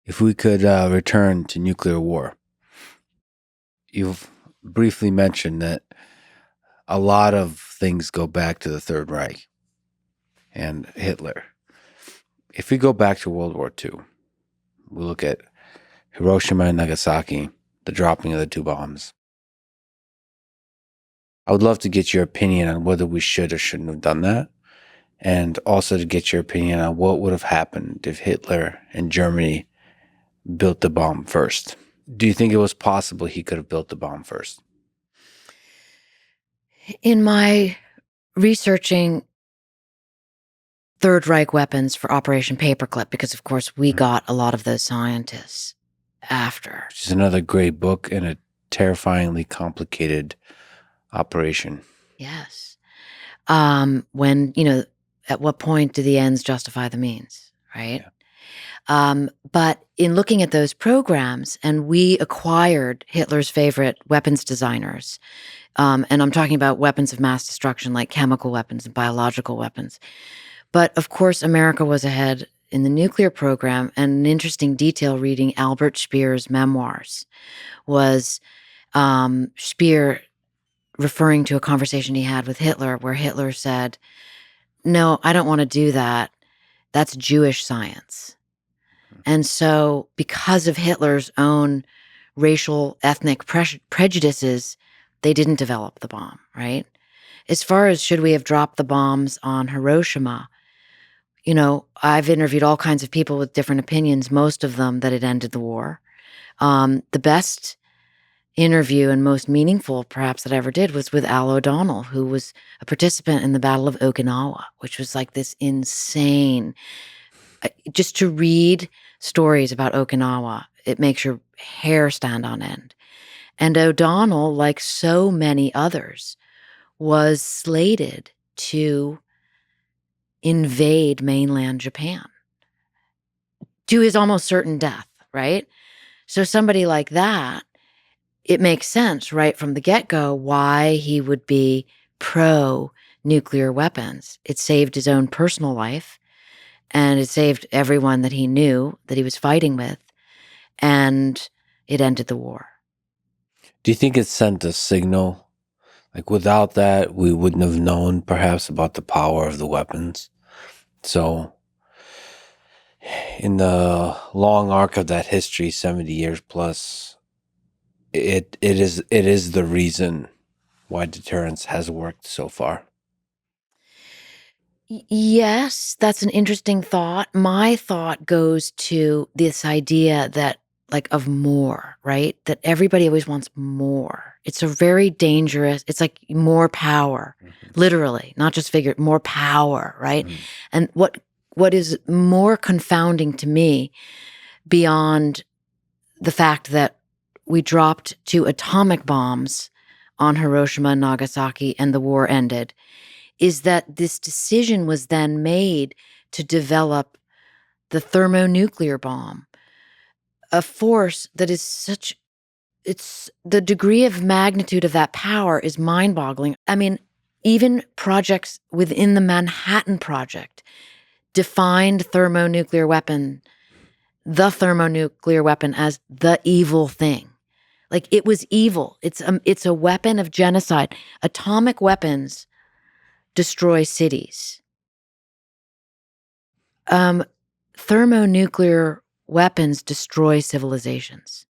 If we could return to nuclear war, you've briefly mentioned that a lot of things go back to the Third Reich and Hitler. If we go back to World War II, we look at Hiroshima and Nagasaki, the dropping of the two bombs. I would love to get your opinion on whether we should or shouldn't have done that, and also to get your opinion on what would have happened if Hitler and Germany built the bomb first. Do you think it was possible he could have built the bomb first? In my researching Third Reich weapons for Operation Paperclip, because of course we got a lot of those scientists after. Which is another great book and a terrifyingly complicated operation. Yes. When, at what point do the ends justify the means, right? Yeah. But in looking at those programs, and we acquired Hitler's favorite weapons designers, and I'm talking about weapons of mass destruction like chemical weapons and biological weapons. But of course, America was ahead in the nuclear program, and an interesting detail reading Albert Speer's memoirs was Speer referring to a conversation he had with Hitler where Hitler said, "No, I don't want to do that. That's Jewish science." And so because of Hitler's own racial, ethnic prejudices, they didn't develop the bomb, right? As far as should we have dropped the bombs on Hiroshima, I've interviewed all kinds of people with different opinions, most of them that it ended the war. The best interview and most meaningful, perhaps, that I ever did was with Al O'Donnell, who was a participant in the Battle of Okinawa, which was like this insane. Just to read stories about Okinawa, it makes your hair stand on end. And O'Donnell, like so many others, was slated to invade mainland Japan to his almost certain death, right? So somebody like that, it makes sense right from the get-go why he would be pro-nuclear weapons. It saved his own personal life, and it saved everyone that he knew that he was fighting with, and it ended the war. Do you think it sent a signal? Like without that, we wouldn't have known perhaps about the power of the weapons. So in the long arc of that history, 70 years plus, it is the reason why deterrence has worked so far. Yes, that's an interesting thought. My thought goes to this idea that, like, of more, right? That everybody always wants more. It's a very dangerous, it's like more power, literally, not just figure, more power, right? And what is more confounding to me beyond the fact that we dropped 2 atomic bombs on Hiroshima and Nagasaki and the war ended is that this decision was then made to develop the thermonuclear bomb, a force that is it's the degree of magnitude of that power is mind-boggling. I mean, even projects within the Manhattan Project defined the thermonuclear weapon as the evil thing. Like, it was evil. It's a weapon of genocide. Atomic weapons destroy cities. Thermonuclear weapons destroy civilizations.